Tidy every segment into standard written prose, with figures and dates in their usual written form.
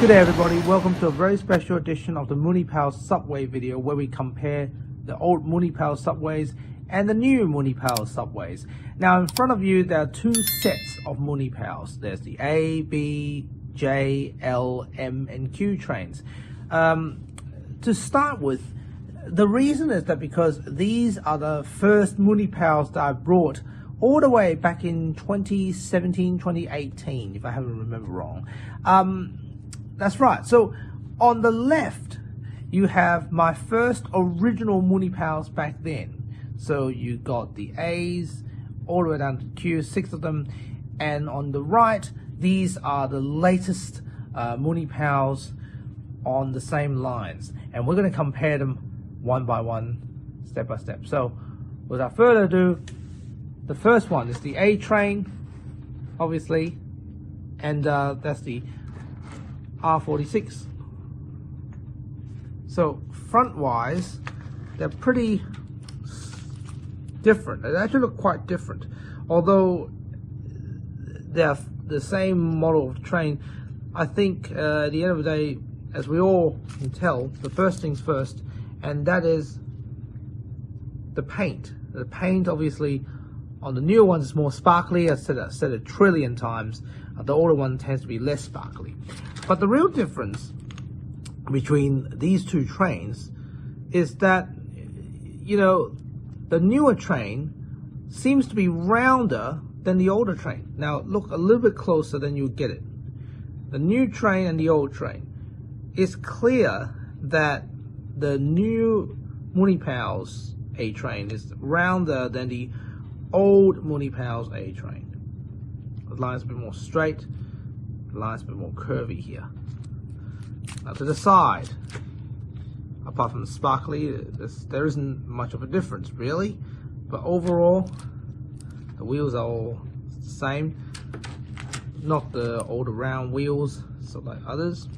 Good day everybody, welcome to a very special edition of the Munipals Subway video where we compare the old Munipals Subways and the new Munipals Subways. Now in front of you there are two sets of Munipals. There's the A, B, J, L, M and Q trains. To start with, the reason is that because these are the first Munipals that I brought all the way back in 2017, 2018, if I haven't remembered wrong. That's right. So on the left, you have my first original Munipals back then. So you got the A's all the way down to Q, 6 of them. And on the right, these are the latest Munipals on the same lines. And we're going to compare them one by one, step by step. So without further ado, the first one is the A train, obviously. And that's the R46. So front wise, they're pretty different. They actually look quite different, although they're the same model of train. I think at the end of the day, as we all can tell, the first things first, and that is the paint. The paint obviously on the newer ones is more sparkly. I said it a trillion times. The older one tends to be less sparkly. But the real difference between these two trains is that, you know, the newer train seems to be rounder than the older train. Now look a little bit closer, then you'll get it. The new train and the old train. It's clear that the new Munipals A train is rounder than the old Munipals A train. The line's a bit more straight, the line's a bit more curvy here. Now to the side, apart from the sparkly, there isn't much of a difference really, but overall the wheels are all the same, not the older round wheels so like others.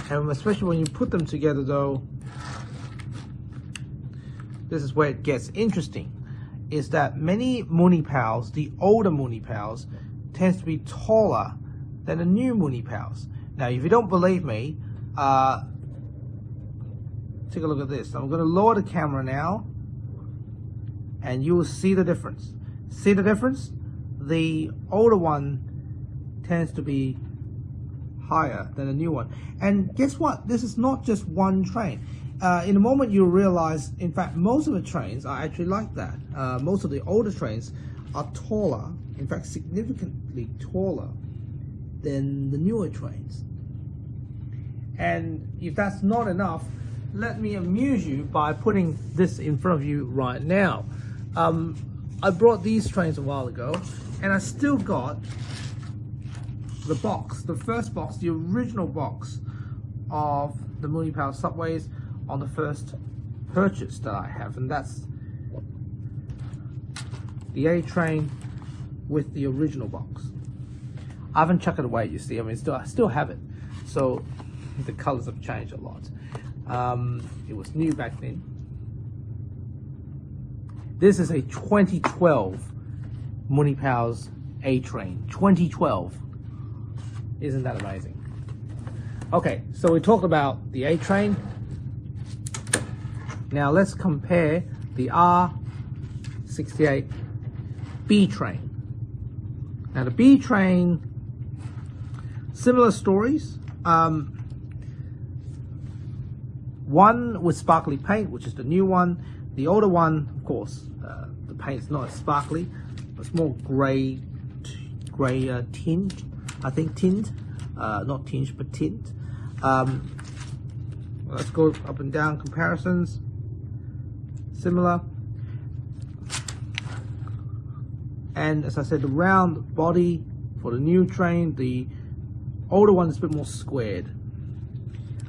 And especially when you put them together though, this is where it gets interesting, is that many Munipals, the older Munipals, tends to be taller than the new Munipals. Now if you don't believe me, take a look at this. I'm going to lower the camera now and you will see the difference. See the difference? The older one tends to be higher than the new one. And guess what? This is not just one train. In a moment you'll realize, in fact, most of the trains are actually like that. Most of the older trains are taller, in fact significantly taller than the newer trains. And if that's not enough, let me amuse you by putting this in front of you right now. I brought these trains a while ago and I still got the box, the first box, the original box of the Munipals Subways on the first purchase that I have, and that's the A train with the original box. I haven't chucked it away, you see. I mean, I still have it. So the colors have changed a lot. It was new back then. This is a 2012 Munipals A train. 2012. Isn't that amazing? Okay, so we talked about the A train. Now let's compare the R68 B train. Now the B train, similar stories. One with sparkly paint, which is the new one. The older one, of course, the paint's not as sparkly. It's more grey tint, I think tint, not tinge but tint. Let's go up and down comparisons. Similar. And as I said, the round body for the new train, the older one is a bit more squared.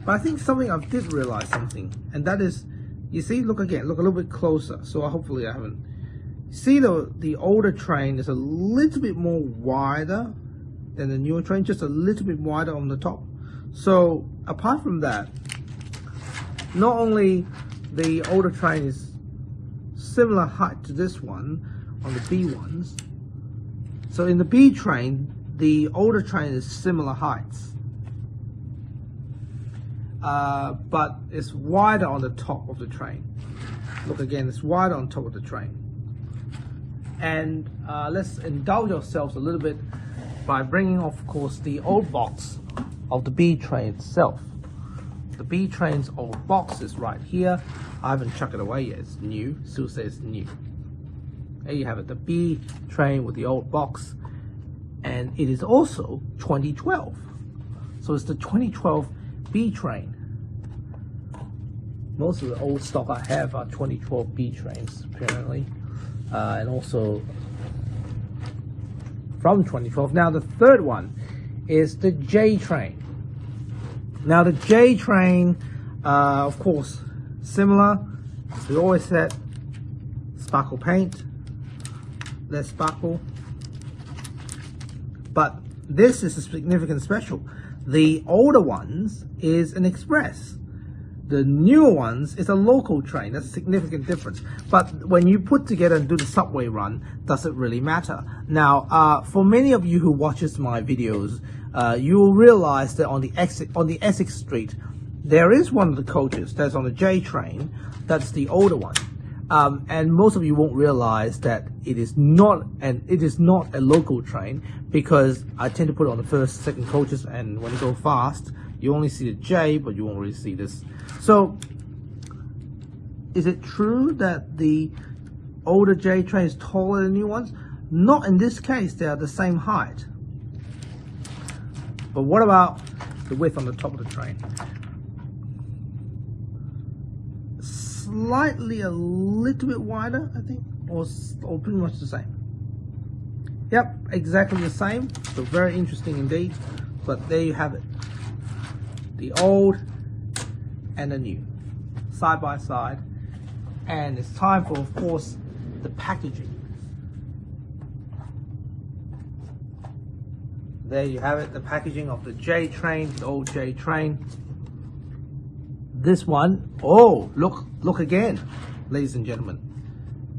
But I think I did realize something, and that is, you see, look again, look a little bit closer. So hopefully I haven't. See the older train is a little bit more wider than the newer train, just a little bit wider on the top. So apart from that, not only the older train is similar height to this one on the B ones, so in the B train the older train is similar heights. but it's wider on the top of the train. Look again, it's wider on top of the train. And let's indulge ourselves a little bit by bringing, of course, the old box of the B train itself. The B train's old box is right here. I haven't chucked it away yet, it's new, still says new. There you have it, the B train with the old box. And it is also 2012. So it's the 2012 B train. Most of the old stock I have are 2012 B trains, apparently. And also from 2012. Now the third one is the J train. Now the J train, of course, similar, as we always said, sparkle paint, less sparkle. But this is a significant special. The older ones is an express. The newer ones is a local train. That's a significant difference. But when you put together and do the subway run, does it really matter? Now, for many of you who watches my videos, you will realize that on the Essex Street, there is one of the coaches that's on the J train. That's the older one. And most of you won't realize that it is not a local train, because I tend to put it on the first, second coaches, and when you go fast, you only see the J, but you won't really see this. So, is it true that the older J train is taller than new ones? Not in this case, they are the same height. But what about the width on the top of the train? Slightly a little bit wider, I think, or pretty much the same. Yep, exactly the same. So very interesting indeed. But there you have it. The old and the new, side by side. And it's time for, of course, the packaging. There you have it, the packaging of the J train, the old J train. This one, oh, look again, ladies and gentlemen,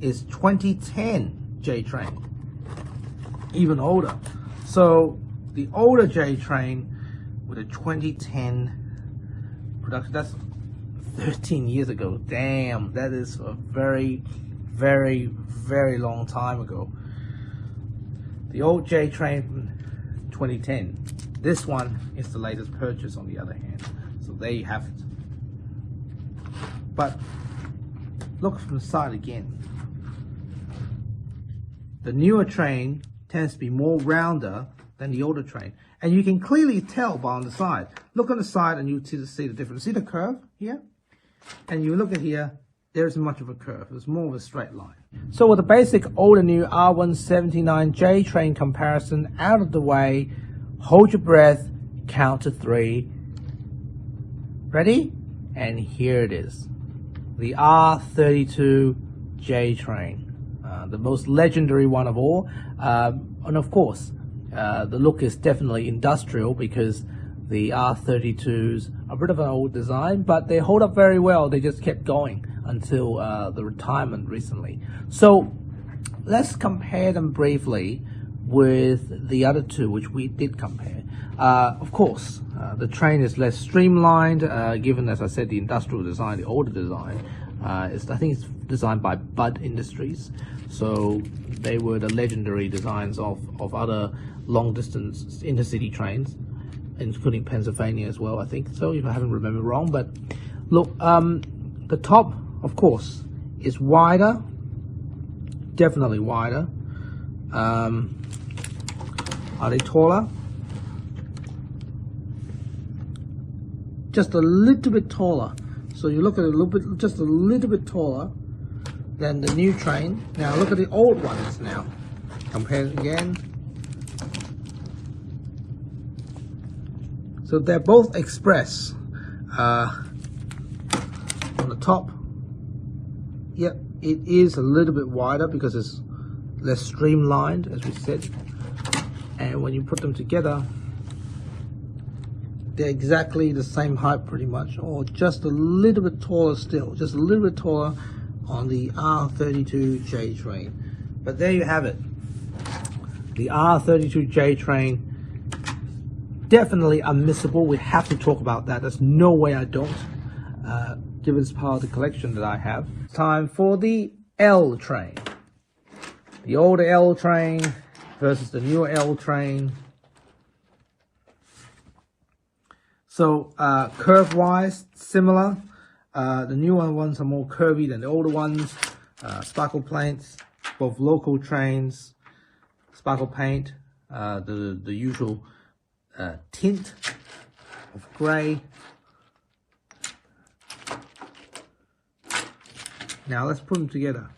is 2010 J train, even older. So the older J train with a 2010 production, that's 13 years ago. Damn, that is a very, very, very long time ago. The old J train from 2010. This one is the latest purchase, on the other hand. So there you have it. But look from the side again. The newer train tends to be more rounder than the older train. And you can clearly tell by on the side. Look on the side and you see the difference. See the curve here? And you look at here, there isn't much of a curve. It's more of a straight line. So with the basic old and new R179 J train comparison out of the way, hold your breath, count to 3. Ready? And here it is. The R32 J train, the most legendary one of all. And of course, the look is definitely industrial, because the R32s are a bit of an old design, but they hold up very well. They just kept going until the retirement recently. So let's compare them briefly with the other two, which we did compare. Of course, the train is less streamlined, given, as I said, the industrial design, the older design. I think it's designed by Budd Industries. So they were the legendary designs of other long-distance intercity trains, including Pennsylvania as well, I think. So if I haven't remembered wrong. But look, the top, of course, is wider, definitely wider. Are they taller? Just a little bit taller. So you look at it just a little bit taller than the new train. Now look at the old ones now. Compare it again. So they're both express. On the top, yep, it is a little bit wider because it's less streamlined, as we said. And when you put them together, they're exactly the same height pretty much, or just a little bit taller still, just a little bit taller on the R32 J train. But there you have it, the R32 J train definitely unmissable. We have to talk about that. There's no way I don't, given it's part of the collection that I have. Time for the L train. The older L train versus the newer L train. So curve-wise, similar. The newer ones are more curvy than the older ones. Sparkle paints, both local trains, sparkle paint, the usual tint of grey. Now let's put them together.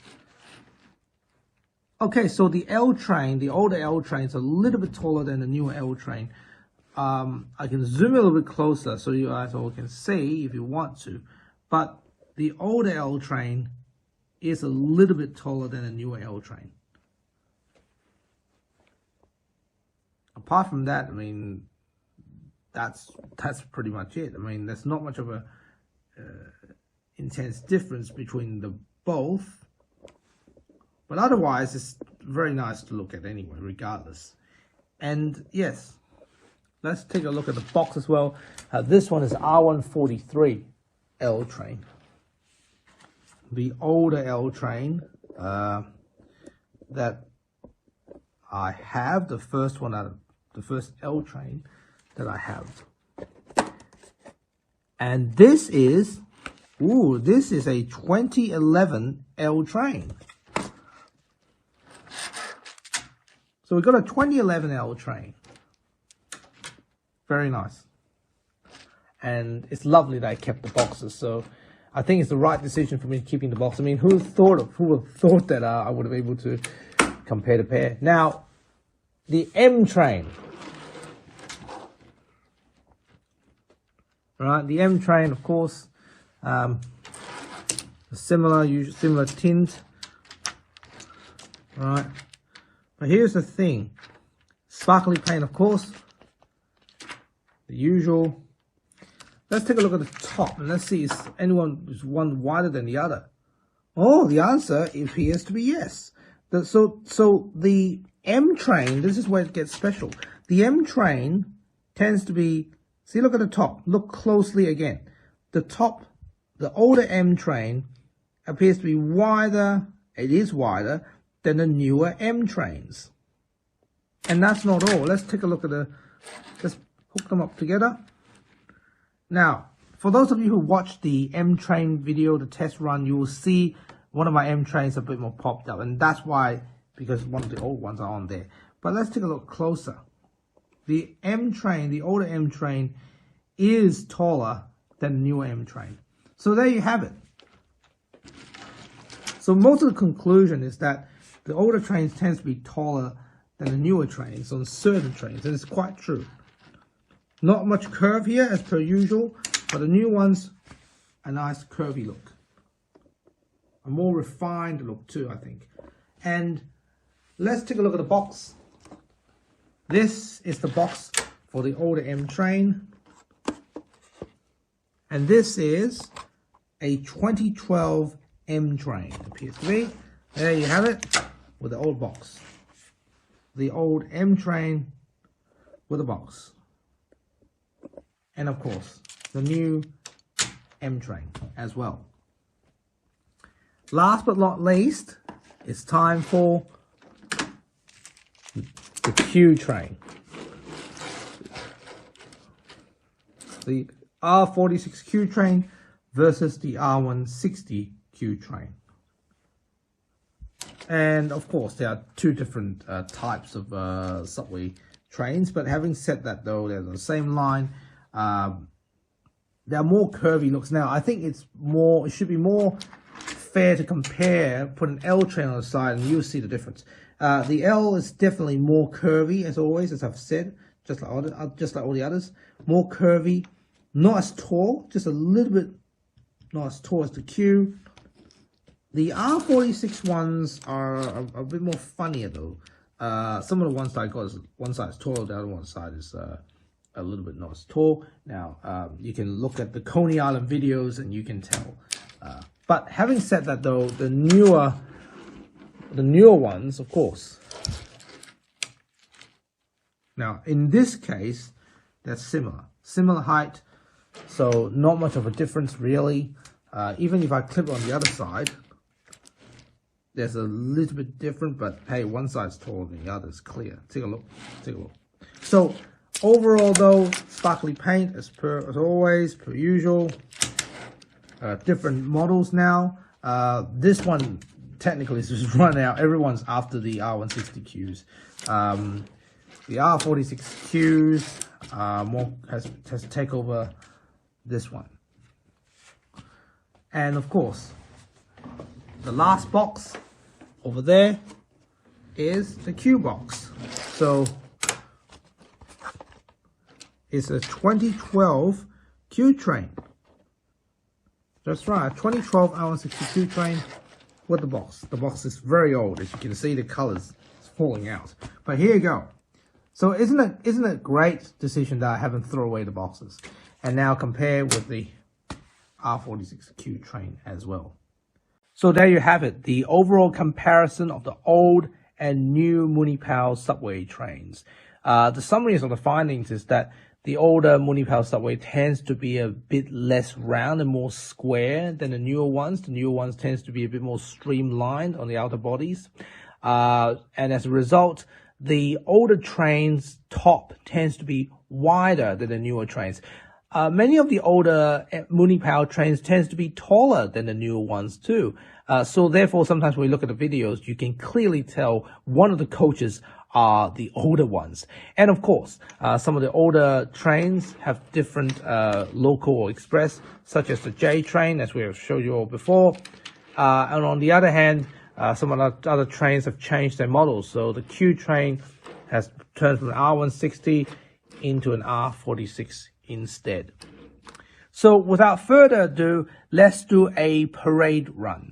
Okay, so the L train, the older L train, is a little bit taller than the newer L train. I can zoom a little bit closer so you guys all can see if you want to. But the older L train is a little bit taller than the newer L train. Apart from that, I mean, that's pretty much it. I mean, there's not much of a intense difference between the both. But otherwise, it's very nice to look at anyway, regardless. And yes, let's take a look at the box as well. This one is R143 L train. The older L train that I have, the first L train that I have. And this is a 2011 L train. So we've got a 2011 L train. Very nice. And it's lovely that I kept the boxes. So I think it's the right decision for me keeping the box. I mean, who would have thought that I would have been able to compare the pair. Now, the M train. Right, the M train, of course, similar tint. Right. But here's the thing. Sparkly paint, of course. The usual. Let's take a look at the top and let's see is one wider than the other. Oh, the answer appears to be yes. So the M train, this is where it gets special. The M train tends to be, see, look at the top. Look closely again. The top, the older M train appears to be wider. It is wider than the newer M trains. And that's not all. Let's take a look at let's hook them up together. Now, for those of you who watched the M train video, the test run, you will see one of my M trains a bit more popped up. And that's why, because one of the old ones are on there. But let's take a look closer. The M train, the older M train, is taller than the newer M train. So there you have it. So most of the conclusion is that the older trains tends to be taller than the newer trains on certain trains, and it's quite true. Not much curve here as per usual, but the new ones, a nice curvy look. A more refined look too, I think. And let's take a look at the box. This is the box for the older M train. And this is a 2012 M train, it appears to be. There you have it, with the old box. The old M train with a box. And of course, the new M train as well. Last but not least, it's time for the Q train. The R46 Q train versus the R160 Q train. And of course, there are two different types of subway trains. But having said that, though, they're the same line. There are more curvy looks. Now, I think it should be more fair to compare, put an L train on the side, and you'll see the difference. The L is definitely more curvy, as always, as I've said, just like all the others. More curvy, not as tall, just a little bit not as tall as the Q. The R46 ones are a bit more funnier though. Some of the ones that I got is one side is taller, the other one side is a little bit not as tall. Now you can look at the Coney Island videos and you can tell. But having said that though, the newer ones, of course. Now in this case, They're similar height, so not much of a difference really. Even if I clip on the other side, there's a little bit different, but hey, one side's taller than the other. It's clear. Take a look. So overall though, sparkly paint as always, per usual. Different models now. This one technically is just run out. Everyone's after the R160 Qs. The R46 Qs has to take over this one. And of course, the last box over there is the Q box. So it's a 2012 Q train. That's right, a 2012 R160 Q train with the box. The box is very old, as you can see the colors is falling out. But here you go. So isn't it a great decision that I haven't thrown away the boxes and now compare with the R46 Q train as well. So there you have it, the overall comparison of the old and new Munipals Subway trains. The summaries of the findings is that the older Munipals Subway tends to be a bit less round and more square than the newer ones. The newer ones tends to be a bit more streamlined on the outer bodies. And as a result, the older trains' top tends to be wider than the newer trains. Many of the older Munipal trains tends to be taller than the newer ones too. So therefore, sometimes when you look at the videos, you can clearly tell one of the coaches are the older ones. And of course, some of the older trains have different local or express, such as the J train, as we have showed you all before. And on the other hand, some of the other trains have changed their models. So the Q train has turned from an R160 into an R46 instead. So without further ado, let's do a parade run.